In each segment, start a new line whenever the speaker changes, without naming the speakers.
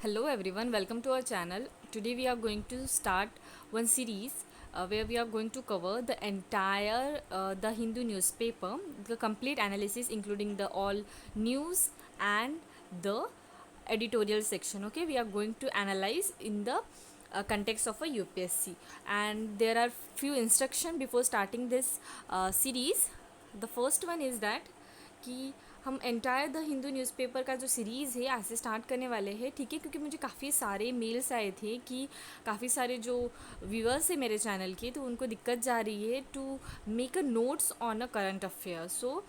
Hello everyone, welcome to our channel. Today we are going to start one series where we are going to cover the entire the Hindu newspaper, the complete analysis including the all news and the editorial section. Okay, we are going to analyze in the context of a UPSC, and there are few instruction before starting this series. The first one is that कि हम entire the Hindu newspaper का जो series है आज से start करने वाले हैं, ठीक है। क्योंकि मुझे काफ़ी सारे मेल्स आए थे कि काफ़ी सारे जो व्यूअर्स हैं मेरे चैनल के, तो उनको दिक्कत जा रही है to make a notes on a current affair. So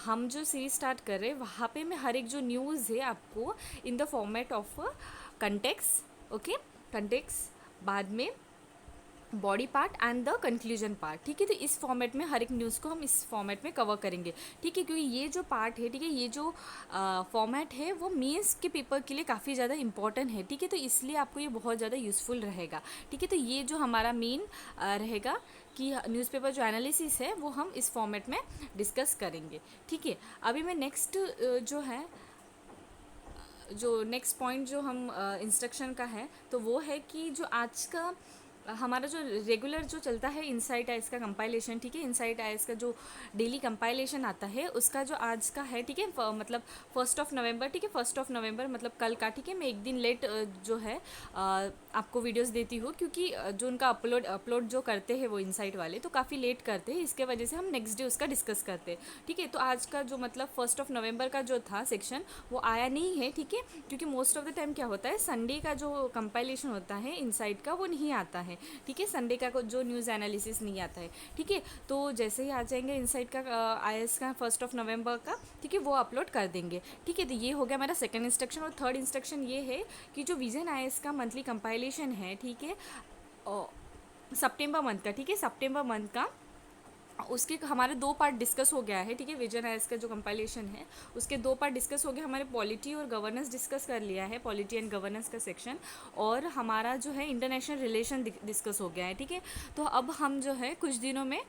हम जो सीरीज़ स्टार्ट कर रहे हैं वहाँ पे मैं हर एक जो न्यूज़ है आपको in the format of context, okay, context, बाद में body part and the conclusion part, ठीक है। तो इस फॉर्मेट में हर एक न्यूज़ को हम इस फॉर्मेट में कवर करेंगे, ठीक है। क्योंकि ये जो पार्ट है, ठीक है, ये जो फॉर्मेट है वो मेंस के पेपर के लिए काफ़ी ज़्यादा इंपॉर्टेंट है, ठीक है। तो इसलिए आपको ये बहुत ज़्यादा यूज़फुल रहेगा, ठीक है। तो ये जो हमारा मेन रहेगा कि न्यूज़पेपर जो एनालिसिस है वो हम इस फॉर्मेट में डिस्कस करेंगे, ठीक है। अभी मैं नेक्स्ट जो है जो नेक्स्ट पॉइंट जो हम इंस्ट्रक्शन का है, तो वो है कि जो आज का हमारा जो रेगुलर जो चलता है इनसाइट आइस का कंपाइलेशन, ठीक है। इनसाइट आइस का जो डेली कंपाइलेशन आता है उसका जो आज का है, ठीक है, मतलब 1 नवंबर, ठीक है, 1 नवंबर मतलब कल का, ठीक है। मैं एक दिन लेट जो है आपको वीडियोस देती हूँ, क्योंकि जो उनका अपलोड जो करते हैं वो इनसाइट वाले तो काफ़ी लेट करते हैं, इसके वजह से हम नेक्स्ट डे उसका डिस्कस करते हैं, ठीक है। तो आज का जो मतलब 1 नवंबर का जो था सेक्शन वो आया नहीं है, ठीक है। क्योंकि मोस्ट ऑफ द टाइम क्या होता है, संडे का जो कंपाइलेशन होता है इनसाइट का वो नहीं आता है, ठीक है। संडे का जो न्यूज़ एनालिसिस नहीं आता है, ठीक है। तो जैसे ही आ जाएंगे इनसाइट का आईएएस का 1 नवंबर का, ठीक है, वो अपलोड कर देंगे, ठीक है। तो ये हो गया मेरा सेकंड इंस्ट्रक्शन। और थर्ड इंस्ट्रक्शन ये है कि जो विजन आईएएस का मंथली कंपाइलेशन है, ठीक है, सितंबर मंथ का, ठीक है, सितंबर मंथ का उसके हमारे 2 पार्ट डिस्कस हो गया है, ठीक है। विजन आइस का जो कंपाइलेशन है उसके 2 पार्ट डिस्कस हो गए। हमारे पॉलिटी और गवर्नेंस डिस्कस कर लिया है, पॉलिटी एंड गवर्नेंस का सेक्शन, और हमारा जो है इंटरनेशनल रिलेशन डिस्कस हो गया है, ठीक है। तो अब हम जो है कुछ दिनों में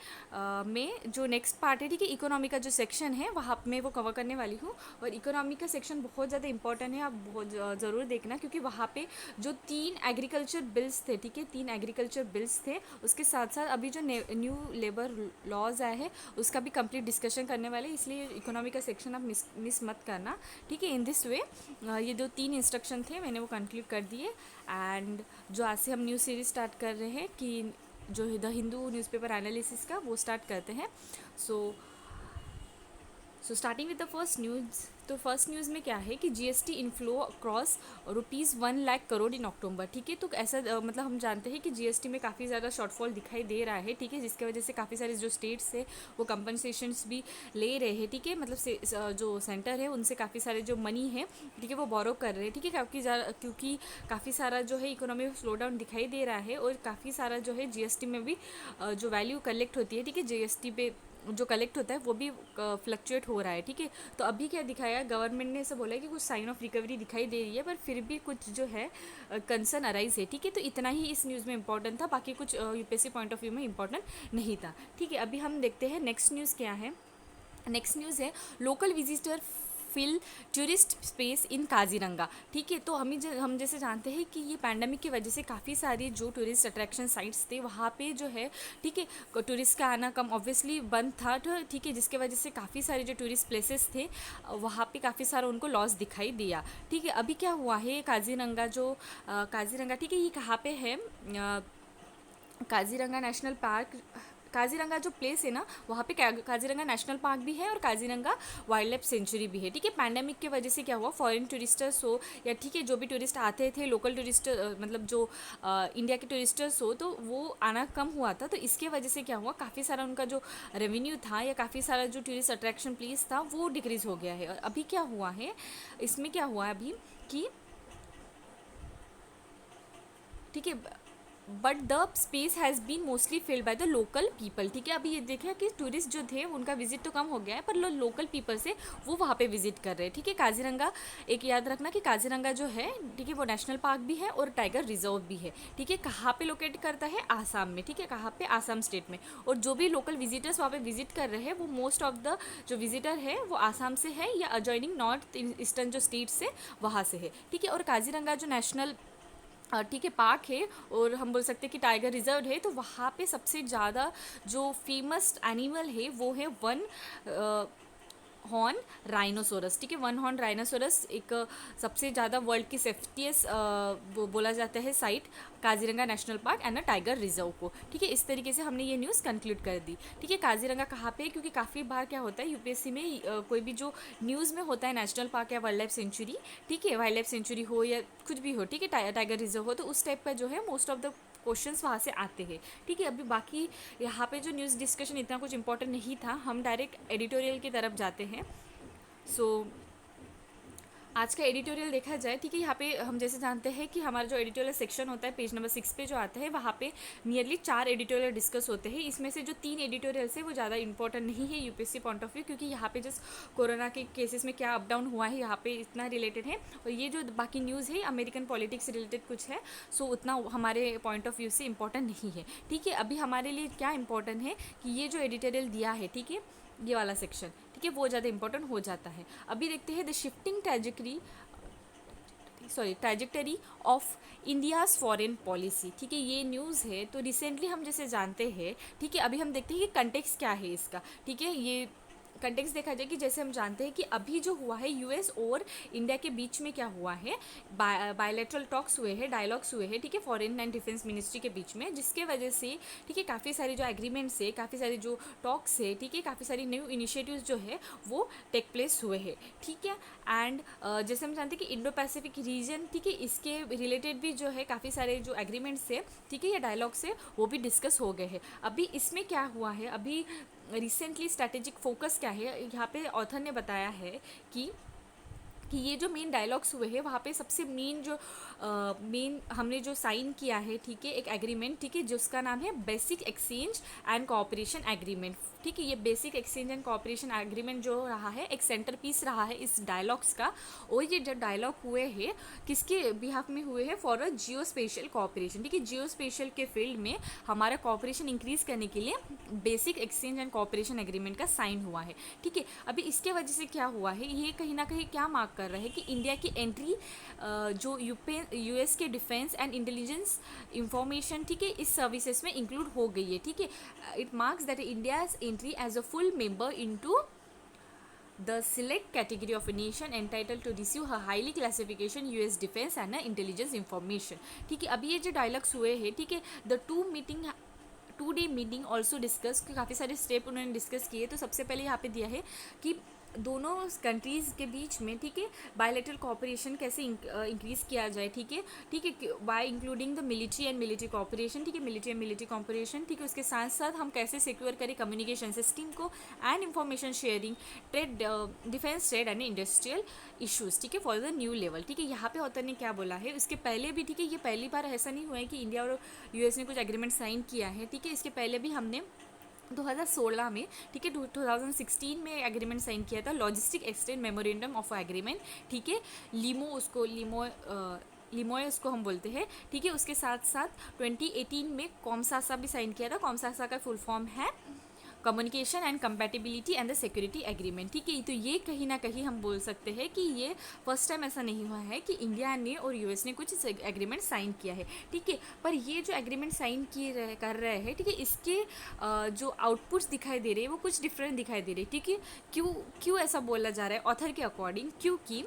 जो नेक्स्ट पार्ट है, ठीक है, इकोनॉमी का जो सेक्शन है वहाँ मैं वो कवर करने वाली हूँ। और इकोनॉमी का सेक्शन बहुत ज़्यादा इंपॉर्टेंट है, आप बहुत ज़रूर देखना, क्योंकि वहाँ पे जो 3 एग्रीकल्चर बिल्स थे, ठीक है, 3 एग्रीकल्चर बिल्स थे, उसके साथ साथ अभी जो न्यू लेबर लॉज आए हैं उसका भी कंप्लीट डिस्कशन करने वाले, इसलिए इकोनॉमी का सेक्शन आप मिस मत करना, ठीक है। इन दिस वे ये जो 3 इंस्ट्रक्शन थे मैंने वो कंक्लूड कर दिए। एंड जो आज से हम न्यू सीरीज स्टार्ट कर रहे हैं कि जो द हिंदू न्यूज़पेपर एनालिसिस का, वो स्टार्ट करते हैं। So starting with the first news. तो फर्स्ट न्यूज़ में क्या है कि GST inflow cross ₹1 lakh crore in October, ठीक है। तो ऐसा मतलब हम जानते हैं कि जीएसटी में काफ़ी ज़्यादा शॉर्टफॉल दिखाई दे रहा है, ठीक है, जिसकी वजह से काफ़ी सारे जो स्टेट्स है वो कंपनसेशंस भी ले रहे हैं, ठीक है। मतलब से जो सेंटर है उनसे काफ़ी सारे जो मनी है, ठीक है, वो बोरो कर रहे हैं, ठीक है। क्योंकि काफ़ी सारा जो है इकोनॉमी में स्लो डाउन दिखाई दे रहा है, और काफ़ी सारा जो है जीएसटी में भी जो वैल्यू कलेक्ट होती है, ठीक है, जीएसटी पे जो कलेक्ट होता है वो भी फ्लक्चुएट हो रहा है, ठीक है। तो अभी क्या दिखाया, गवर्नमेंट ने ऐसा बोला है कि कुछ साइन ऑफ रिकवरी दिखाई दे रही है, पर फिर भी कुछ जो है कंसर्न अराइज है, ठीक है। तो इतना ही इस न्यूज़ में इंपॉर्टेंट था, बाकी कुछ यूपीएससी पॉइंट ऑफ व्यू में इंपॉर्टेंट नहीं था, ठीक है। अभी हम देखते हैं नेक्स्ट न्यूज़ क्या है। नेक्स्ट न्यूज़ है local visitor fill tourist space in Kaziranga, ठीक है। तो हम जैसे जानते हैं कि ये पैंडमिक की वजह से काफ़ी सारी जो टूरिस्ट अट्रैक्शन साइट्स थे वहाँ पे जो है, ठीक है, टूरिस्ट का आना कम ऑब्वियसली बंद था, तो ठीक है, जिसके वजह से काफ़ी सारे जो टूरिस्ट प्लेसेस थे वहाँ पे काफ़ी सारा उनको लॉस दिखाई दिया, ठीक है। अभी क्या हुआ है, काजीरंगा जो काजीरंगा, ठीक है, ये कहाँ पे है, काजीरंगा नेशनल पार्क, काजीरंगा जो प्लेस है ना वहाँ पे काजीरंगा नेशनल पार्क भी है और काजीरंगा वाइल्ड लाइफ सेंचुरी भी है, ठीक है। पैंडेमिक की वजह से क्या हुआ, फॉरेन टूरिस्टर्स हो या, ठीक है, जो भी टूरिस्ट आते थे, लोकल टूरिस्ट मतलब जो इंडिया के टूरिस्टर्स हो, तो वो आना कम हुआ था। तो इसके वजह से क्या हुआ, काफ़ी सारा उनका जो रेवेन्यू था या काफ़ी सारा जो टूरिस्ट अट्रैक्शन प्लेस था वो डिक्रीज़ हो गया है। और अभी क्या हुआ है, इसमें क्या हुआ अभी कि, ठीक है, but the space has been mostly filled by the local people. ठीक है, अभी ये देखा कि टूरिस्ट जो थे उनका विजिट तो कम हो गया है, पर लोकल पीपल से वो वहाँ पे विजिट कर रहे हैं। ठीक है, काजीरंगा, एक याद रखना कि काजीरंगा जो है, ठीक है, वो नेशनल पार्क भी है और टाइगर रिजर्व भी है। ठीक है, कहाँ पे लोकेट करता है? आसाम में। ठीक है, कहाँ पे? आसाम स्टेट में। और जो भी लोकल विजिटर्स वहाँ पे विजिट कर रहे हैं, वो मोस्ट ऑफ द जो विजिटर है वो आसाम से है या अजॉइनिंग नॉर्थ ईस्टर्न जो स्टेट से वहाँ से है। ठीक है, और काजीरंगा जो नेशनल ठीक है पार्क है, और हम बोल सकते हैं कि टाइगर रिजर्व है, तो वहाँ पे सबसे ज़्यादा जो फेमस एनिमल है वो है वन हॉर्न राइनोसोरस। ठीक है, वन हॉर्न राइनोसोरस एक सबसे ज़्यादा वर्ल्ड की सेफ्टीएस्ट बोला जाता है site Kaziranga national park and a tiger reserve को। ठीक है, इस तरीके से हमने ये न्यूज़ कंक्लूड कर दी। ठीक है, काजीरंगा कहाँ पे है? क्योंकि काफ़ी बार क्या होता है यूपीएससी में कोई भी जो न्यूज़ में होता है नेशनल पार्क या वाइल्ड लाइफ सेंचुरी, ठीक है, वाइल्ड लाइफ सेंचुरी हो या कुछ भी हो, ठीक है, टाइगर रिजर्व हो, तो उस टाइप का जो है मोस्ट ऑफ द क्वेश्चंस वहाँ से आते हैं। ठीक है, अभी बाकी यहाँ पे जो न्यूज़ डिस्कशन इतना कुछ इंपॉर्टेंट नहीं था, हम डायरेक्ट एडिटोरियल की तरफ जाते हैं। सो आज का एडिटोरियल देखा जाए, ठीक है, यहाँ पे हम जैसे जानते हैं कि हमारा जो एडिटोरियल सेक्शन होता है पेज नंबर 6 पे जो आता है, वहाँ पे नियरली 4 एडिटोरियल डिस्कस होते हैं। इसमें से जो 3 एडिटोरियल्स है वो ज़्यादा इंपॉर्टेंट नहीं है यूपीएससी पॉइंट ऑफ व्यू, क्योंकि यहाँ पे जस्ट कोरोना के केसेस में क्या अप डाउन हुआ है यहाँ पे इतना रिलेटेड है, और ये जो बाकी न्यूज़ है अमेरिकन पॉलिटिक्स से रिलेटेड कुछ है, सो उतना हमारे पॉइंट ऑफ व्यू से इंपॉर्टेंट नहीं है। ठीक है, अभी हमारे लिए क्या इंपॉर्टेंट है कि ये जो एडिटोरियल दिया है, ठीक है, ये वाला सेक्शन, ठीक है, वो ज़्यादा इंपॉर्टेंट हो जाता है। अभी देखते हैं the shifting trajectory of India's foreign policy. ठीक है, ये न्यूज़ है, तो रिसेंटली हम जैसे जानते हैं, ठीक है, अभी हम देखते हैं कि कंटेक्स्ट क्या है इसका। ठीक है, ये कंटेक्स्ट देखा जाए कि जैसे हम जानते हैं कि अभी जो हुआ है यूएस और इंडिया के बीच में क्या हुआ है, बायलैटरल टॉक्स हुए हैं, डायलॉग्स हुए हैं, ठीक है, फॉरेन एंड डिफेंस मिनिस्ट्री के बीच में, जिसके वजह से, ठीक है, काफ़ी सारे जो एग्रीमेंट्स है, काफ़ी सारे जो टॉक्स है, ठीक है, काफ़ी सारी न्यू इनिशिएटिव्स जो है वो टेक प्लेस हुए हैं। ठीक है, एंड जैसे हम जानते हैं कि इंडो पैसिफिक रीजन, ठीक है, इसके रिलेटेड भी जो है काफ़ी सारे जो एग्रीमेंट्स है, ठीक है, या डायलॉग्स है, वो भी डिस्कस हो गए हैं। अभी इसमें क्या हुआ है, अभी रिसेंटली स्ट्रैटेजिक फोकस क्या है, यहाँ पे ऑथर ने बताया है कि ये जो मेन डायलॉग्स हुए हैं वहाँ पे सबसे मेन जो मेन हमने जो साइन किया है, ठीक है, एक एग्रीमेंट, ठीक है, जिसका नाम है basic exchange and cooperation agreement. ठीक है, ये basic exchange and cooperation agreement जो रहा है एक सेंटर पीस रहा है इस डायलॉग्स का, और ये जो डायलॉग हुए हैं किसके बिहाफ में हुए हैं? For a Jio special cooperation. ठीक है, जियो स्पेशल के फील्ड में हमारा कोऑपरेशन इंक्रीज करने के लिए basic exchange and cooperation agreement का साइन हुआ है। ठीक है, अभी इसके वजह से क्या हुआ है, ये कहीं ना कहीं क्या मार्क कर रहा है कि इंडिया की एंट्री जो यूएस के डिफेंस एंड इंटेलिजेंस इंफॉर्मेशन, ठीक है, इस सर्विसेज में इंक्लूड हो गई है। ठीक है, it marks that India's entry as a full member into the select category of a nation entitled to receive a highly classification US defense and intelligence information। ठीक है, अभी ये जो डायलॉग्स हुए हैं, ठीक है, the two day meeting also discuss, काफ़ी सारे स्टेप उन्होंने डिस्कस किए। तो सबसे पहले यहाँ पे दिया है कि दोनों कंट्रीज़ के बीच में, ठीक है, बायलैटरल कोऑपरेशन कैसे इंक्रीज़ किया जाए। ठीक है, ठीक है, bye including the military and military cooperation. ठीक है, मिलिट्री एंड मिलिट्री कोऑपरेशन, ठीक है, उसके साथ साथ हम कैसे सिक्योर करें कम्युनिकेशन सिस्टम को and information sharing, trade, defence trade and industrial issues, ठीक है, फॉर द न्यू लेवल। ठीक है, यहाँ पे ऑथर ने क्या बोला है, उसके पहले भी, ठीक है, ये पहली बार ऐसा नहीं हुआ है कि इंडिया और यूएस ने कुछ एग्रीमेंट साइन किया है। ठीक है, इसके पहले भी हमने 2016 में, ठीक है, 2016 में एग्रीमेंट साइन किया था, logistic exchange memorandum of agreement. ठीक है, लिमोए उसको हम बोलते हैं। ठीक है, उसके साथ साथ 2018 में कॉमसासा भी साइन किया था। कॉमसासा का फुल फॉर्म है communication and compatibility and the security agreement. ठीक है, तो ये कहीं ना कहीं हम बोल सकते हैं कि ये फर्स्ट टाइम ऐसा नहीं हुआ है कि इंडिया ने और यूएस ने कुछ एग्रीमेंट साइन किया है। ठीक है, पर ये जो एग्रीमेंट साइन कर रहे हैं, ठीक है, इसके जो आउटपुट्स दिखाई दे रहे हैं वो कुछ डिफरेंट दिखाई दे रहे हैं। ठीक है, क्यों ऐसा बोला जा रहा है ऑथर के अकॉर्डिंग? क्योंकि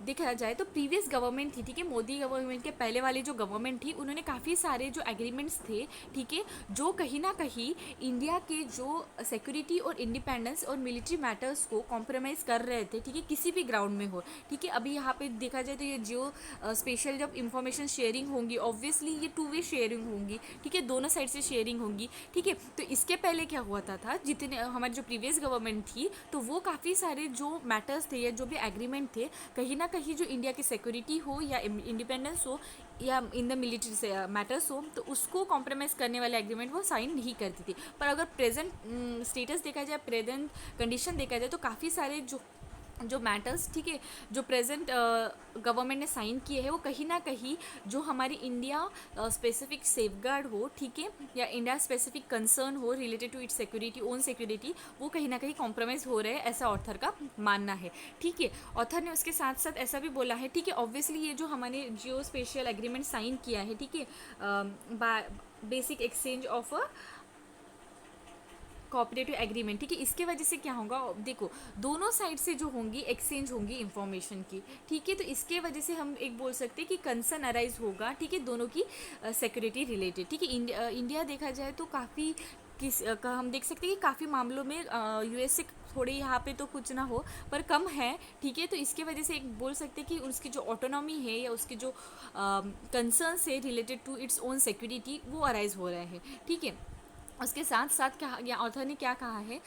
देखा जाए तो प्रीवियस गवर्नमेंट थी, ठीक है, मोदी गवर्नमेंट के पहले वाली जो गवर्नमेंट थी, उन्होंने काफ़ी सारे जो एग्रीमेंट्स थे, ठीक है, जो कहीं ना कहीं इंडिया के जो सिक्योरिटी और इंडिपेंडेंस और मिलिट्री मैटर्स को कॉम्प्रोमाइज़ कर रहे थे। ठीक है, किसी भी ग्राउंड में हो। ठीक है, अभी यहाँ पे देखा जाए तो ये जो स्पेशल जब इंफॉर्मेशन शेयरिंग होंगी, ऑब्वियसली ये 2 वे शेयरिंग होंगी। ठीक है, दोनों साइड से शेयरिंग होंगी। ठीक है, तो इसके पहले क्या हुआ था जितने हमारी जो प्रीवियस गवर्नमेंट थी, तो वो काफ़ी सारे जो मैटर्स थे या जो भी एग्रीमेंट थे, कहीं ना कहीं जो इंडिया की सिक्योरिटी हो या इंडिपेंडेंस हो या इन द मिलिट्री से मैटर्स हो, तो उसको कॉम्प्रोमाइज़ करने वाले एग्रीमेंट वो साइन नहीं करती थी। पर अगर प्रेजेंट स्टेटस देखा जाए, प्रेजेंट कंडीशन देखा जाए, तो काफ़ी सारे जो मैटर्स, ठीक है, जो प्रेजेंट गवर्नमेंट ने साइन किए हैं, वो कहीं ना कहीं जो हमारी इंडिया स्पेसिफिक सेफगार्ड हो, ठीक है, या इंडिया स्पेसिफिक कंसर्न हो related to its security, own security, वो कहीं ना कहीं कॉम्प्रोमाइज़ हो रहे हैं, ऐसा ऑथर का मानना है। ठीक है, ऑथर ने उसके साथ साथ ऐसा भी बोला है, ठीक है, ऑब्वियसली ये जो हमने जियो स्पेशियल एग्रीमेंट साइन किया है, ठीक है, basic exchange of cooperative agreement, ठीक है, इसके वजह से क्या होगा, देखो दोनों साइड से जो होंगी एक्सचेंज होंगी इंफॉर्मेशन की, ठीक है, तो इसके वजह से हम एक बोल सकते हैं कि कंसर्न अराइज होगा, ठीक है, दोनों की सिक्योरिटी रिलेटेड, ठीक है। इंडिया देखा जाए तो काफ़ी हम देख सकते हैं कि काफ़ी मामलों में यूएस से थोड़े यहाँ पे तो कुछ ना हो पर कम है, ठीक है, तो इसके वजह से एक बोल सकते हैं कि उसकी जो ऑटोनॉमी है या उसके जो कंसर्न्स है related to its own security, वो अराइज हो रहे हैं, ठीक है। उसके साथ साथ क्या ऑथर ने क्या कहा है,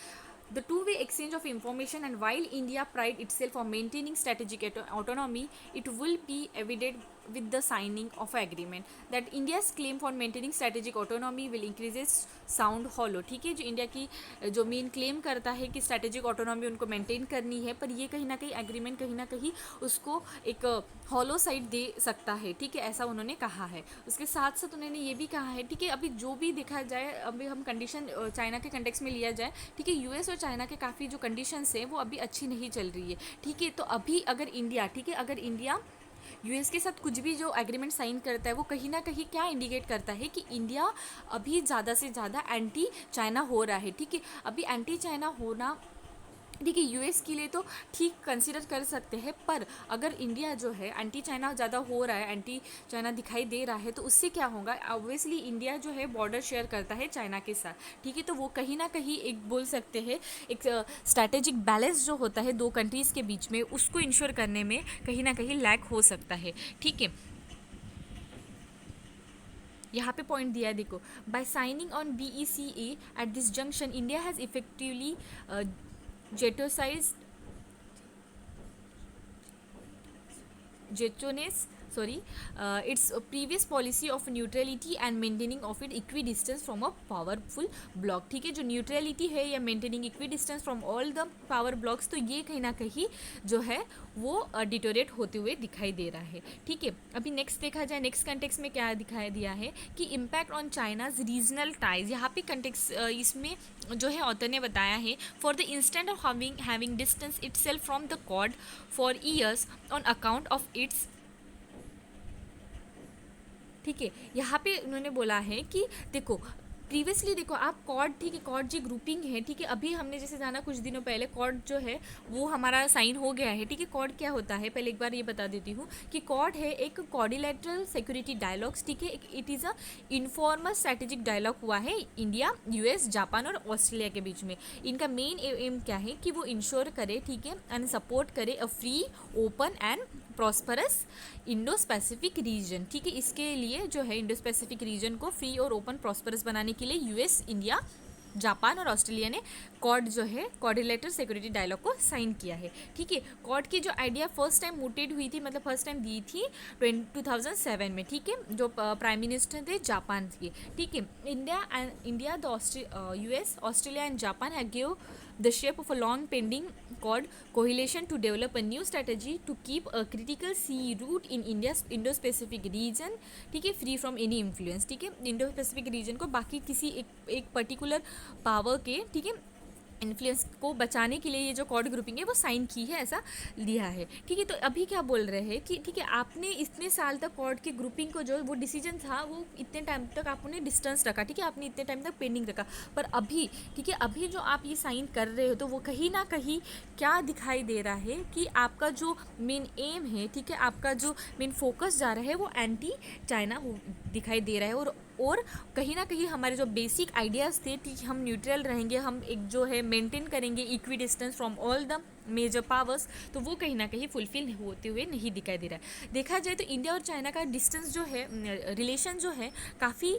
the two-way exchange of information, and while India pride itself on maintaining strategic autonomy, it will be evident with the signing of an agreement that India's claim for maintaining strategic autonomy will increases sound hollow, ठीक है, जो India की जो main claim करता है कि strategic autonomy उनको maintain करनी है, पर ये कहीं ना कहीं एग्रीमेंट कहीं ना कहीं उसको एक हॉलो साइड दे सकता है, ठीक है, ऐसा उन्होंने कहा है। उसके साथ साथ उन्होंने ये भी कहा है, ठीक है, अभी जो भी देखा जाए, अभी हम कंडीशन चाइना के कंटेक्स में लिया जाए, ठीक है, यूएस और चाइना के काफ़ी जो कंडीशंस है वो अभी अच्छी नहीं चल रही है, ठीक है, तो अभी अगर इंडिया, ठीक है, अगर इंडिया यूएस के साथ कुछ भी जो एग्रीमेंट साइन करता है, वो कहीं ना कहीं क्या इंडिकेट करता है कि इंडिया अभी ज़्यादा से ज़्यादा एंटी चाइना हो रहा है, ठीक है, अभी एंटी चाइना होना, ठीक है, यूएस के लिए तो ठीक कंसिडर कर सकते हैं, पर अगर इंडिया जो है एंटी चाइना ज़्यादा हो रहा है, एंटी चाइना दिखाई दे रहा है, तो उससे क्या होगा, ऑब्वियसली इंडिया जो है बॉर्डर शेयर करता है चाइना के साथ, ठीक है, तो वो कहीं ना कहीं एक बोल सकते हैं एक स्ट्रैटेजिक बैलेंस जो होता है दो कंट्रीज़ के बीच में, उसको इंश्योर करने में कहीं ना कहीं लैक हो सकता है, ठीक है। यहाँ पे पॉइंट दिया है, देखो, by signing on BECA at this junction, India has effectively jettisoned Jetones, its previous policy of neutrality and maintaining of it equidistance from a powerful bloc, ठीक है, जो न्यूट्रलिटी है या maintaining equidistance from all the power blocks, तो ये कहीं ना कहीं जो है वो डिटोरेट होते हुए दिखाई दे रहा है, ठीक है। अभी नेक्स्ट देखा जाए, नेक्स्ट कंटेक्स में क्या दिखाई दिया है कि impact on China's regional ties, यहाँ पे कंटेक्स इसमें जो है ऑथर ने बताया है, for the instant of having distance itself from the Quad for years on account of its, ठीक है, यहाँ पे उन्होंने बोला है कि देखो प्रीवियसली, देखो आप कॉर्ड, ठीक है, कॉर्ड जी ग्रुपिंग है, ठीक है, अभी हमने जैसे जाना कुछ दिनों पहले कॉर्ड जो है वो हमारा साइन हो गया है, ठीक है। कॉर्ड क्या होता है, पहले एक बार ये बता देती हूँ कि कॉर्ड है एक कॉर्डिलेटरल सिक्योरिटी डायलॉग्स, ठीक है, it is a informal strategic dialogue हुआ है इंडिया, यूएस, जापान और ऑस्ट्रेलिया के बीच में। इनका मेन एम क्या है कि वो इंश्योर करे, ठीक है, एंड सपोर्ट करे a free, open and prosperous Indo Pacific region, ठीक है, इसके लिए जो है इंडो स्पेसिफिक रीजन को फ्री और ओपन प्रॉस्परस बनाने के लिए यूएस, इंडिया, जापान और ऑस्ट्रेलिया ने कॉड जो है कॉर्डिलेटर सिक्योरिटी डायलॉग को साइन किया है, ठीक है। कॉड की जो आइडिया फर्स्ट टाइम मोटेड हुई थी, मतलब फर्स्ट टाइम दी थी 2007 में, ठीक है, जो प्राइम मिनिस्टर थे जापान के, ठीक है। India the US, Australia and Japan have give the shape of a long pending called coalition to develop a new strategy to keep a critical sea route in India's Indo-Pacific region, ठीक है, free from any influence, ठीक है, Indo-Pacific region को बाकी किसी एक particular power के, ठीक है, इन्फ्लुएंस को बचाने के लिए ये जो कॉर्ड ग्रुपिंग है वो साइन की है, ऐसा लिया है, ठीक है। तो अभी क्या बोल रहे हैं कि ठीक है, आपने इतने साल तक कॉर्ड के ग्रुपिंग को जो वो डिसीजन था वो इतने टाइम तक आपने डिस्टेंस रखा, ठीक है, आपने इतने टाइम तक पेंडिंग रखा, पर अभी, ठीक है, अभी जो आप ये साइन कर रहे हो, तो वो कहीं ना कहीं क्या दिखाई दे रहा है कि आपका जो मेन एम है, ठीक है, आपका जो मेन फोकस जा रहा है वो एंटी चाइना दिखाई दे रहा है, और और कहीं ना कहीं हमारे जो बेसिक आइडियाज़ थे, ठीक, हम न्यूट्रल रहेंगे, हम एक जो है मेंटेन करेंगे equidistance from all the major powers, तो वो कहीं ना कहीं फुलफिल होते हुए नहीं दिखाई दे रहा है। देखा जाए तो इंडिया और चाइना का डिस्टेंस जो है, रिलेशन जो है, काफ़ी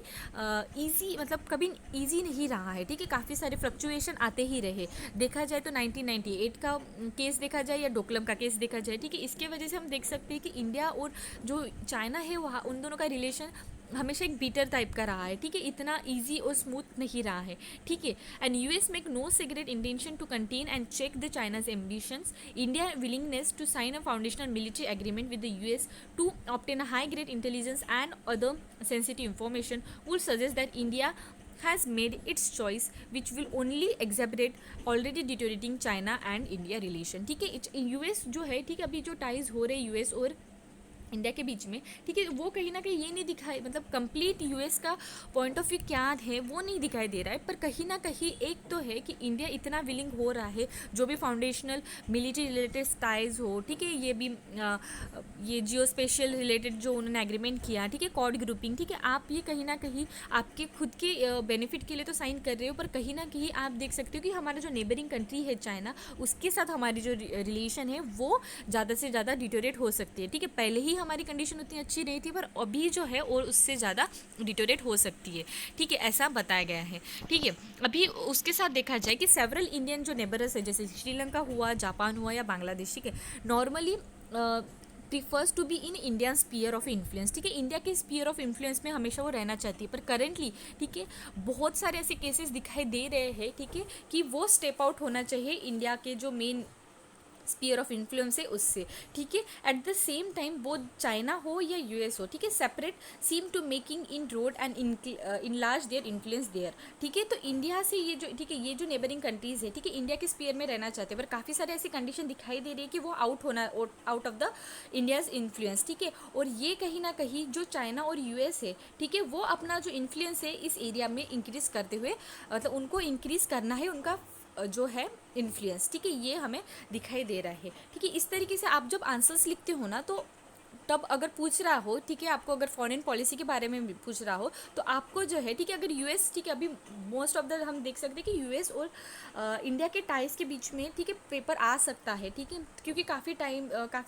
ईजी, मतलब कभी ईजी नहीं रहा है, ठीक है, काफ़ी सारे फ्लक्चुएशन आते ही रहे। देखा जाए तो 1998 का केस देखा जाए या डोकलम का केस देखा जाए, ठीक है, इसके वजह से हम देख सकते हैं कि इंडिया और जो चाइना है वहाँ उन दोनों का रिलेशन हमेशा एक बीटर टाइप का रहा है, ठीक है, इतना इजी और स्मूथ नहीं रहा है, ठीक है। And US make no secret intention to contain and check the China's ambitions, India willingness to sign a foundational military agreement with the US to obtain a high grade intelligence and other sensitive information would suggest that India has made its choice which will only exacerbate already deteriorating China and India relation, ठीक है। US जो है, ठीक है, अभी जो ties हो रहे यूएस और इंडिया के बीच में, ठीक है, वो कहीं ना कहीं ये नहीं दिखाई, मतलब कंप्लीट यूएस का पॉइंट ऑफ व्यू क्या है वो नहीं दिखाई दे रहा है, पर कहीं ना कहीं एक तो है कि इंडिया इतना विलिंग हो रहा है, जो भी फाउंडेशनल मिलिट्री रिलेटेड टाइज हो, ठीक है, ये भी ये जियो स्पेशल रिलेटेड जो उन्होंने एग्रीमेंट किया, ठीक है, कॉर्ड ग्रुपिंग, ठीक है, आप ये कहीं ना कहीं आपके खुद के बेनिफिट के लिए तो साइन कर रहे हो, पर कहीं ना कहीं आप देख सकते हो कि हमारा जो नेबरिंग कंट्री है चाइना, उसके साथ हमारी जो रिलेशन है वो ज़्यादा से ज़्यादा डिटोरेट हो सकती है, ठीक है। पहले ही हमारी कंडीशन उतनी अच्छी नहीं थी, पर अभी जो है और उससे ज़्यादा डिटोरेट हो सकती है, ठीक है, ऐसा बताया गया है, ठीक है। अभी उसके साथ देखा जाए कि सेवरल इंडियन जो नेबरस है, जैसे श्रीलंका हुआ, जापान हुआ या बांग्लादेश, ठीक है, normally prefers to be in Indian sphere of influence, ठीक है, इंडिया के स्पीयर ऑफ इन्फ्लुएंस में हमेशा वो रहना चाहती है, पर करेंटली, ठीक है, बहुत सारे ऐसे केसेस दिखाई दे रहे हैं, ठीक है, कि वो स्टेप आउट होना चाहिए इंडिया के जो मेन स्पीयर ऑफ इन्फ्लुएंस है उससे, ठीक है। एट द सेम टाइम वो चाइना हो या यूएस हो, ठीक है, separate seem to making inroads and enlarge their influence there, ठीक है। तो इंडिया से ये जो, ठीक है, ये जो नेबरिंग कंट्रीज़ है, ठीक है, इंडिया के स्पीयर में रहना चाहते हैं, पर काफ़ी सारे ऐसी कंडीशन दिखाई दे रही है कि वो out of the India's influence, ठीक है। और ये कहीं ना कहीं जो चाइना और यूएस है, ठीक है, वो अपना जो इन्फ्लुएंस है इस एरिया में इंक्रीज़ करते हुए, मतलब उनको इंक्रीज़ करना है उनका जो है इन्फ्लुएंस, ठीक है, ये हमें दिखाई दे रहा है, ठीक है। इस तरीके से आप जब आंसर्स लिखते हो ना, तो तब अगर पूछ रहा हो, ठीक है, आपको अगर फॉरेन पॉलिसी के बारे में भी पूछ रहा हो, तो आपको जो है, ठीक है, अगर यूएस, ठीक है, अभी मोस्ट ऑफ द हम देख सकते हैं कि यूएस और इंडिया के टाइज के बीच में, ठीक है, पेपर आ सकता है, ठीक है, क्योंकि काफ़ी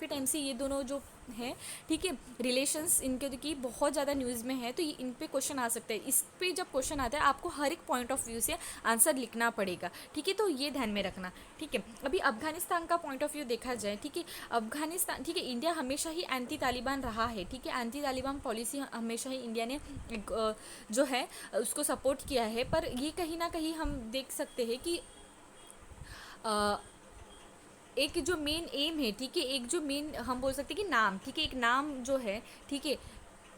टाइम से ये दोनों जो हैं, ठीक है, रिलेशंस इनके की बहुत ज़्यादा न्यूज़ में है, तो ये इन पे क्वेश्चन आ सकता है। इस पे जब क्वेश्चन आता है, आपको हर एक पॉइंट ऑफ व्यू से आंसर लिखना पड़ेगा, ठीक है, तो ये ध्यान में रखना, ठीक है। अभी अफगानिस्तान का पॉइंट ऑफ व्यू देखा जाए, ठीक है, अफगानिस्तान, ठीक है, इंडिया हमेशा ही एंटी तालिबान रहा है, ठीक है, एंटी तालिबान पॉलिसी हमेशा ही इंडिया ने जो है उसको सपोर्ट किया है, पर ये कहीं ना कहीं हम देख सकते हैं कि एक जो मेन एम है, ठीक है, एक जो मेन हम बोल सकते हैं कि नाम, ठीक है, एक नाम जो है, ठीक है,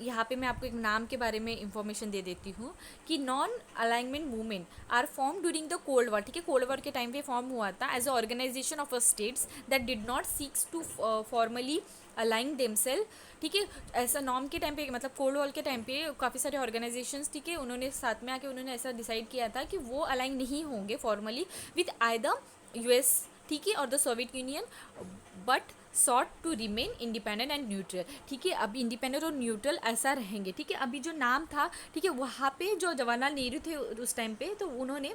यहाँ पे मैं आपको एक नाम के बारे में इंफॉर्मेशन दे देती हूँ कि non alignment movement are form during the cold war, ठीक है, कोल्ड वॉर के टाइम पे फॉर्म हुआ था as a organisation of a states that did not seeks to formally align themself, ठीक है, ऐसा नॉर्म के टाइम पे, मतलब कोल्ड वॉर के टाइम पे काफ़ी सारे ऑर्गेनाइजेशंस, ठीक है, उन्होंने साथ में आके उन्होंने ऐसा डिसाइड किया था कि वो अलाइन नहीं होंगे फॉर्मली विद आइदर यूएस, ठीक है, और the Soviet Union, but sought to remain independent and neutral, ठीक है, अब इंडिपेंडेंट और न्यूट्रल ऐसा रहेंगे, ठीक है। अभी जो नाम था, ठीक है, वहाँ पे जो जवाहरलाल नेहरू थे उस टाइम पे, तो उन्होंने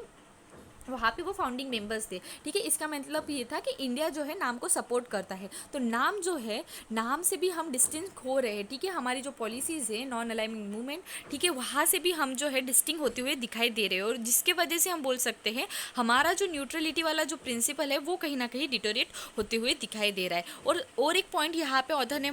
वहाँ पे वो फाउंडिंग मेंबर्स थे, ठीक है, इसका मतलब ये था कि इंडिया जो है नाम को सपोर्ट करता है, तो नाम जो है, नाम से भी हम डिस्टिंग हो रहे हैं, ठीक है, हमारी जो पॉलिसीज़ है नॉन अलाइनमेंट मूवमेंट, ठीक है, वहाँ से भी हम जो है डिस्टिंग होते हुए दिखाई दे रहे हैं, और जिसके वजह से हम बोल सकते हैं हमारा जो न्यूट्रलिटी वाला जो प्रिंसिपल है वो कहीं ना कहीं डिटोरेट होते हुए दिखाई दे रहा है। और एक पॉइंट यहाँ पे ऑथर ने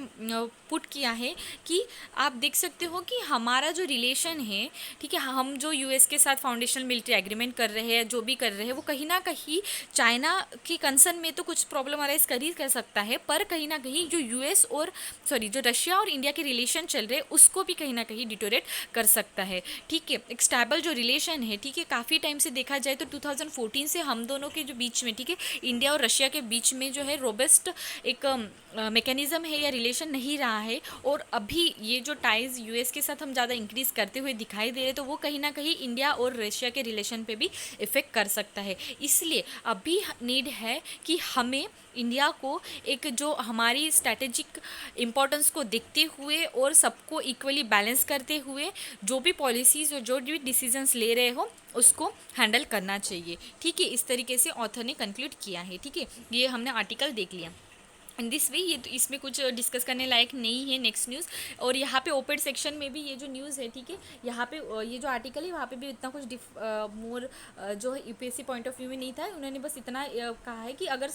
पुट किया है कि आप देख सकते हो कि हमारा जो रिलेशन है, ठीक है, हम जो यूएस के साथ फाउंडेशनल मिलिट्री एग्रीमेंट कर रहे हैं, जो भी कर रहे हैं, वो कहीं ना कहीं चाइना के कंसर्न में तो कुछ प्रॉब्लम अराइज कर सकता है, पर कहीं ना कहीं जो यूएस और जो रशिया और इंडिया के रिलेशन चल रहे हैं उसको भी कहीं ना कहीं डिटोरेट कर सकता है, ठीक है। एक स्टेबल जो रिलेशन है, ठीक है, काफ़ी टाइम से देखा जाए तो 2014 से हम दोनों के जो बीच में, ठीक है, इंडिया और रशिया के बीच में जो है रोबस्ट एक मैकेनिज़्म है या रिलेशन नहीं रहा है, और अभी ये जो टाइज यूएस के साथ हम ज़्यादा इंक्रीज़ करते हुए दिखाई दे रहे, तो वो कहीं ना कहीं इंडिया और रशिया के रिलेशन पे भी इफ़ेक्ट कर सकता है। इसलिए अभी नीड है कि हमें इंडिया को एक जो हमारी स्ट्रैटेजिक इम्पोर्टेंस को देखते हुए और सबको इक्वली बैलेंस करते हुए जो भी पॉलिसीज़ और जो भी डिसीजंस ले रहे हो उसको हैंडल करना चाहिए। ठीक है, इस तरीके से ऑथर ने कंक्लूड किया है। ठीक है, ये हमने आर्टिकल देख लिया। इन दिस वे ये तो इसमें कुछ डिस्कस करने लायक नहीं है। नेक्स्ट न्यूज़, और यहाँ पे ओपेड सेक्शन में भी ये जो न्यूज़ है, ठीक है, यहाँ पे ये जो आर्टिकल है वहाँ पे भी इतना कुछ मोर जो है यूपीएससी पॉइंट ऑफ व्यू में नहीं था। उन्होंने बस इतना कहा है कि अगर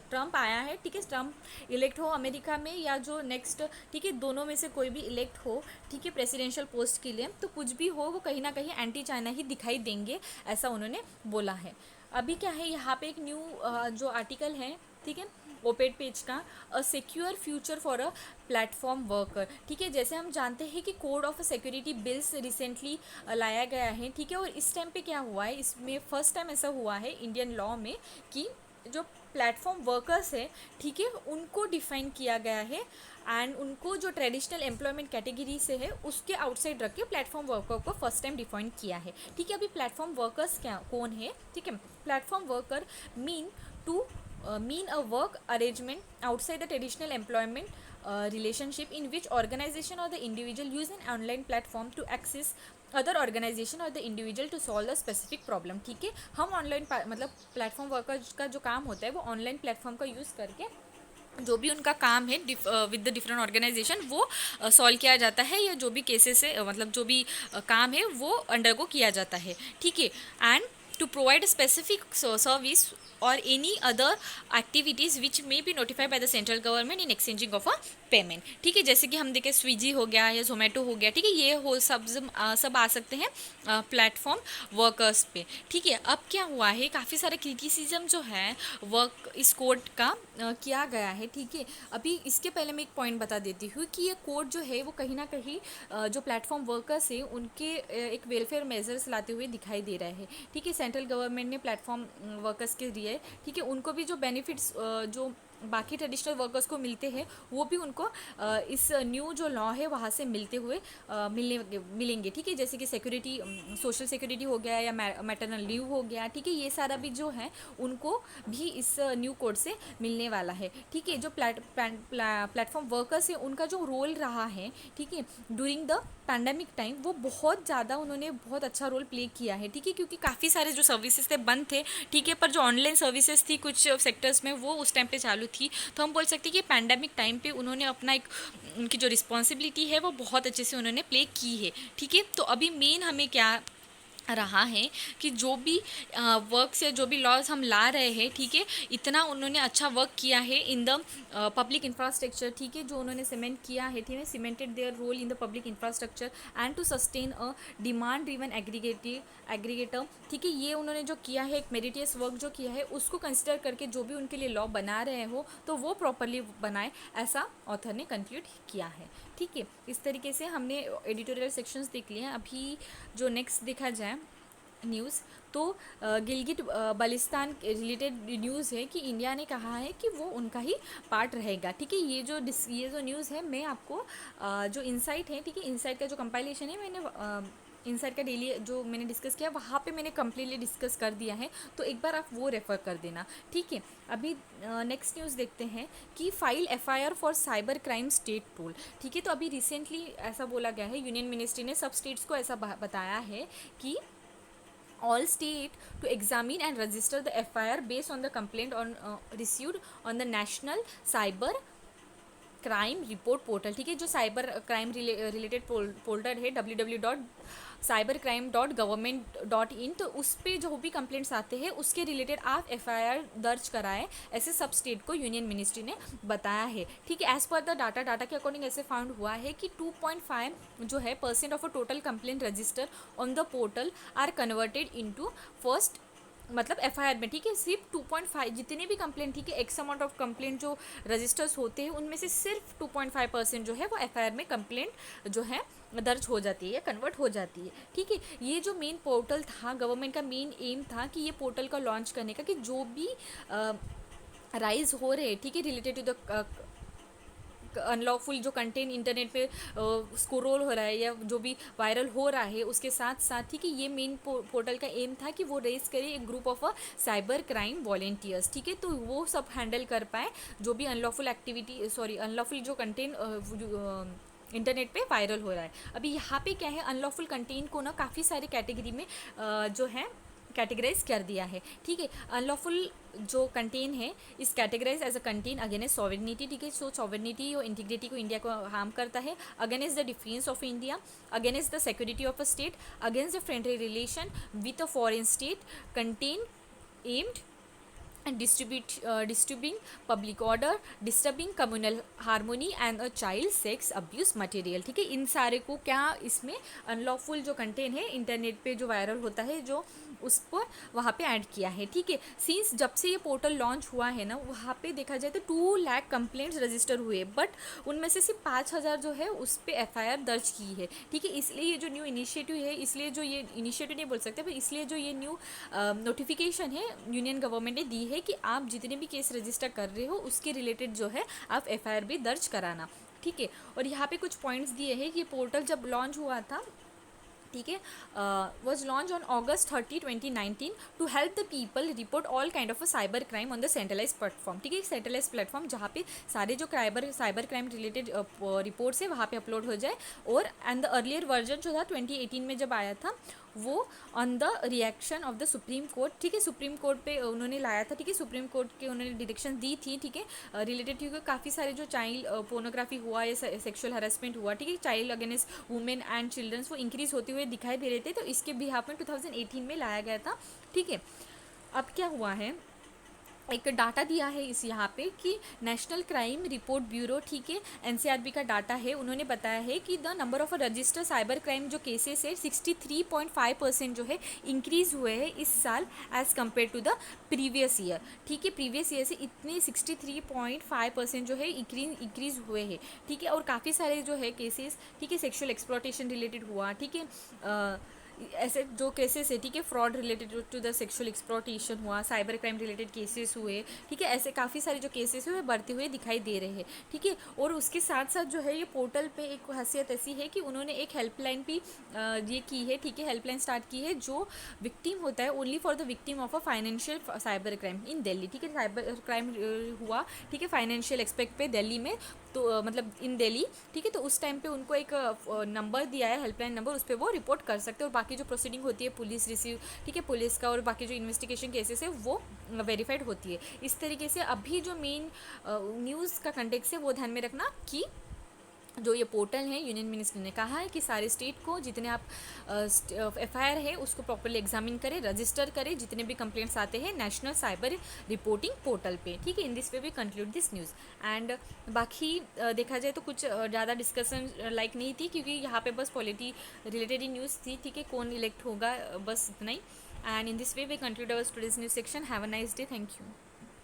ट्रम्प आया है, ठीक है, ट्रम्प इलेक्ट हो अमेरिका में या जो नेक्स्ट, ठीक है, दोनों में से कोई भी इलेक्ट हो, ठीक है, प्रेसिडेंशियल पोस्ट के लिए, तो कुछ भी हो वो कहीं ना कहीं एंटी चाइना ही दिखाई देंगे, ऐसा उन्होंने बोला है। अभी क्या है, यहाँ पे एक न्यू जो आर्टिकल है, ठीक है, ओपेड पेज का, a secure future for a platform worker. ठीक है, जैसे हम जानते हैं कि code of security bills recently लाया गया है, ठीक है, और इस टाइम पे क्या हुआ है, इसमें फर्स्ट टाइम ऐसा हुआ है इंडियन लॉ में कि जो प्लेटफॉर्म वर्कर्स है, ठीक है, उनको डिफाइन किया गया है एंड उनको जो ट्रेडिशनल एम्प्लॉयमेंट कैटेगरी से है उसके आउटसाइड रख के प्लेटफॉर्म वर्कर को फर्स्ट टाइम डिफाइन किया है। ठीक है, अभी प्लेटफॉर्म वर्कर्स क्या कौन है, ठीक है, platform worker mean a work arrangement outside the traditional employment relationship in which organization or the individual use an online platform to access other organization or the individual to solve a specific problem। ठीक है, हम online मतलब platform worker का जो काम होता है वो ऑनलाइन प्लेटफॉर्म का यूज़ करके जो भी उनका काम है विद द डिफरेंट ऑर्गेनाइजेशन वो सॉल्व किया जाता है, या जो भी केसेस है मतलब जो भी काम है वो अंडरगो किया जाता है। ठीक है, and to provide specific service और any other activities which may be notified by the central government in exchanging of a payment. ठीक है, जैसे कि हम देखें स्विगी हो गया या जोमेटो हो गया, ठीक है, ये हो सब आ सकते हैं प्लेटफॉर्म वर्कर्स पे। ठीक है, अब क्या हुआ है, काफ़ी सारा क्रिटिसिज्म जो है वर्क इस कोड का किया गया है। ठीक है, अभी इसके पहले मैं एक पॉइंट बता देती हूँ कि ये कोड जो है वो कहीं ना कहीं जो प्लेटफॉर्म वर्कर्स है उनके एक वेलफेयर मेजर्स लाते हुए दिखाई दे रहा है। ठीक है, सेंट्रल गवर्नमेंट ने प्लेटफॉर्म वर्कर्स के लिए, ठीक है, उनको भी जो बेनिफिट्स जो बाकी ट्रेडिशनल वर्कर्स को मिलते हैं वो भी उनको इस न्यू जो लॉ है वहाँ से मिलते हुए मिलेंगे। ठीक है, जैसे कि सिक्योरिटी, सोशल सिक्योरिटी हो गया या मैटरनल लीव हो गया, ठीक है, ये सारा भी जो है उनको भी इस न्यू कोड से मिलने वाला है। ठीक है, जो प्लेटफॉर्म वर्कर्स है उनका जो रोल रहा है, ठीक है, ड्यूरिंग द पैंडेमिक टाइम वो बहुत ज़्यादा उन्होंने बहुत अच्छा रोल प्ले किया है। ठीक है, क्योंकि काफ़ी सारे जो सर्विसेज थे बंद थे, ठीक है, पर जो ऑनलाइन सर्विसेज थी कुछ सेक्टर्स में वो उस टाइम पे चालू थी। तो हम बोल सकते हैं कि पैंडेमिक टाइम पे उन्होंने अपना एक उनकी जो रिस्पॉन्सिबिलिटी है वो बहुत अच्छे से उन्होंने प्ले की है। ठीक है, तो अभी मेन हमें क्या रहा है कि जो भी वर्क्स या जो भी लॉज हम ला रहे हैं, ठीक है, इतना उन्होंने अच्छा वर्क किया है इन द पब्लिक इंफ्रास्ट्रक्चर। ठीक है, जो उन्होंने सीमेंट किया है, ठीक है, cemented their role in the public infrastructure and to sustain a demand driven aggregator. ठीक है, ये उन्होंने जो किया है एक मेरिटियस वर्क जो किया है उसको कंसिडर करके जो भी उनके लिए लॉ बना रहे हो तो वो प्रॉपरली बनाए, ऐसा ऑथर ने कंक्लूड किया है। ठीक है, इस तरीके से हमने एडिटोरियल सेक्शंस देख लिए हैं। अभी जो नेक्स्ट देखा जाए न्यूज़, तो गिलगिट बलिस्तान रिलेटेड न्यूज़ है कि इंडिया ने कहा है कि वो उनका ही पार्ट रहेगा। ठीक है, ये जो न्यूज़ है मैं आपको जो इनसाइट है, ठीक है, इनसाइट का जो कंपाइलेशन है मैंने इनसाइट का डेली जो मैंने डिस्कस किया वहाँ पे मैंने कम्प्लीटली डिस्कस कर दिया है, तो एक बार आप वो रेफ़र कर देना। ठीक है, अभी नेक्स्ट न्यूज़ देखते हैं कि file FIR for cyber crime state poll. ठीक है, तो अभी रिसेंटली ऐसा बोला गया है, यूनियन मिनिस्ट्री ने सब स्टेट्स को ऐसा बताया है कि all state to examine and register the FIR based on the complaint on received on the national cyber crime report portal. ठीक है, जो साइबर क्राइम रिलेटेड पोर्टल है www.cybercrime.government.in, तो उस पर जो भी कंप्लेंट्स आते हैं उसके रिलेटेड आप एफआईआर दर्ज कराएं, ऐसे सब स्टेट को यूनियन मिनिस्ट्री ने बताया है। ठीक है, एज पर द डाटा के अकॉर्डिंग ऐसे फाउंड हुआ है कि 2.5 जो है % of a total complaint register on the portal are converted into first मतलब एफआईआर में। ठीक है, सिर्फ 2.5 जितने भी कंप्लेंट, ठीक है, एक्स अमाउंट ऑफ कंप्लेंट जो रजिस्टर्स होते हैं उनमें से सिर्फ 2.5% जो है वो एफआईआर में कंप्लेंट जो है दर्ज हो जाती है या कन्वर्ट हो जाती है। ठीक है, ये जो मेन पोर्टल था, गवर्नमेंट का मेन एम था कि ये पोर्टल का लॉन्च करने का, कि जो भी राइज हो रहे, ठीक है, रिलेटेड टू द अनलॉफुल जो कंटेंट इंटरनेट पे स्क्रोल हो रहा है या जो भी वायरल हो रहा है, उसके साथ साथ ही कि ये मेन पोर्टल का एम था कि वो रेस करे एक group of cyber crime volunteers, ठीक है, तो वो सब हैंडल कर पाए जो भी अनलॉफुल एक्टिविटी, सॉरी अनलॉफुल जो कंटेंट इंटरनेट पे वायरल हो रहा है। अभी यहाँ पे क्या है, अनलॉफुल कंटेंट को ना काफ़ी सारे कैटेगरी में जो है कैटेगराइज कर दिया है, ठीक है। अनलॉफुल जो कंटेन है is categorise as a content against sovereignty, ठीक है, सो सॉवरेनिटी और इंटीग्रिटी को इंडिया को हार्म करता है, against the defence of India, against the security of a state, against the friendly relation with a foreign state, content aimed and disturbing public order, disturbing communal harmony and a child sex abuse material, ठीक है। इन सारे को क्या इसमें unlawful जो content है internet पे जो वायरल होता है जो उस पर वहाँ पे ऐड किया है, ठीक है। सिंस जब से ये पोर्टल लॉन्च हुआ है ना, वहाँ पे देखा जाए तो 2 लाख कंप्लेंट्स रजिस्टर हुए, बट उनमें से सिर्फ 5,000 जो है उस पर एफआईआर दर्ज की है, ठीक है। इसलिए ये जो न्यू इनिशिएटिव है, इसलिए जो ये इनिशिएटिव नहीं बोल सकते, पर इसलिए जो ये न्यू नोटिफिकेशन है यूनियन गवर्नमेंट ने दी है कि आप जितने भी केस रजिस्टर कर रहे हो उसके रिलेटेड जो है आप एफआईआर भी दर्ज कराना, ठीक है। और यहाँ पे कुछ पॉइंट्स दिए हैं कि ये पोर्टल जब लॉन्च हुआ था, ठीक है, was launch on August 30, 2019 to help the people report all kind of a cyber crime on the centralise platform, ठीक है। सेंट्रलाइज प्लेटफॉर्म जहाँ पे सारे जो साइबर क्राइम रिलेटेड रिपोर्ट्स है वहाँ पे अपलोड हो जाए। और एंड द अर्लियर वर्जन जो था 2018 में जब आया था वो on the reaction of the supreme court, ठीक है, सुप्रीम कोर्ट पे उन्होंने लाया था, ठीक है, सुप्रीम कोर्ट के उन्होंने डायरेक्शन दी थी, ठीक है, रिलेटेड, क्योंकि काफ़ी सारे जो चाइल्ड पोर्नोग्राफी हुआ या सेक्सुअल हरासमेंट हुआ, ठीक है, child against women and childrens, वो इंक्रीज होते हुए दिखाई दे रहे थे, तो इसके बिहाफ में 2018 में लाया गया था, ठीक है। अब क्या हुआ है, एक डाटा दिया है इस यहाँ पे कि नेशनल क्राइम रिपोर्ट ब्यूरो, ठीक है, एनसीआरबी का डाटा है, उन्होंने बताया है कि the number of registered cyber crime जो केसेस है 63.5% जो है इंक्रीज़ हुए हैं इस साल as compare to the previous year, ठीक है। प्रीवियस ईयर से इतने 63.5% जो है इंक्रीज़ हुए हैं, ठीक है। और काफ़ी सारे जो है केसेस, ठीक है, सेक्शुअल एक्सप्लॉयटेशन रिलेटेड हुआ, ठीक है, ऐसे जो केसेस है, ठीक है, fraud related to the sexual exploitation हुआ, साइबर क्राइम रिलेटेड केसेस हुए, ठीक है, ऐसे काफ़ी सारे जो केसेस हुए बढ़ते हुए दिखाई दे रहे हैं, ठीक है। और उसके साथ साथ जो है ये पोर्टल पे एक हैसियत ऐसी है कि उन्होंने एक हेल्पलाइन भी ये की है, ठीक है, हेल्पलाइन स्टार्ट की है जो विक्टिम होता है only for the victim of a financial cyber crime इन दिल्ली, ठीक है, साइबर क्राइम हुआ, ठीक है, फाइनेंशियल एक्सपेक्ट पे दिल्ली में, तो मतलब इन दिल्ली, ठीक है, तो उस टाइम पे उनको एक नंबर दिया है, हेल्पलाइन नंबर, उस पर वो रिपोर्ट कर सकते हैं और बाकी जो प्रोसीडिंग होती है पुलिस रिसीव, ठीक है, पुलिस का और बाकी जो इन्वेस्टिगेशन केसेस है वो वेरीफाइड होती है। इस तरीके से अभी जो मेन न्यूज़ का कंटेक्स्ट है वो ध्यान में रखना कि जो ये पोर्टल है यूनियन मिनिस्टर ने कहा है कि सारे स्टेट को जितने आप एफआईआर है उसको प्रॉपर्ली एग्जामिन करें, रजिस्टर करें जितने भी कंप्लेंट्स आते हैं नेशनल साइबर रिपोर्टिंग पोर्टल पे, ठीक है। In this way we conclude this news and बाकी देखा जाए तो कुछ ज़्यादा डिस्कशन लाइक नहीं थी क्योंकि यहाँ पे बस पॉलिटी रिलेटेड ही न्यूज़ थी, ठीक है, कौन इलेक्ट होगा, बस इतना ही। And in this way we conclude our today's news section. Have a nice day, thank you.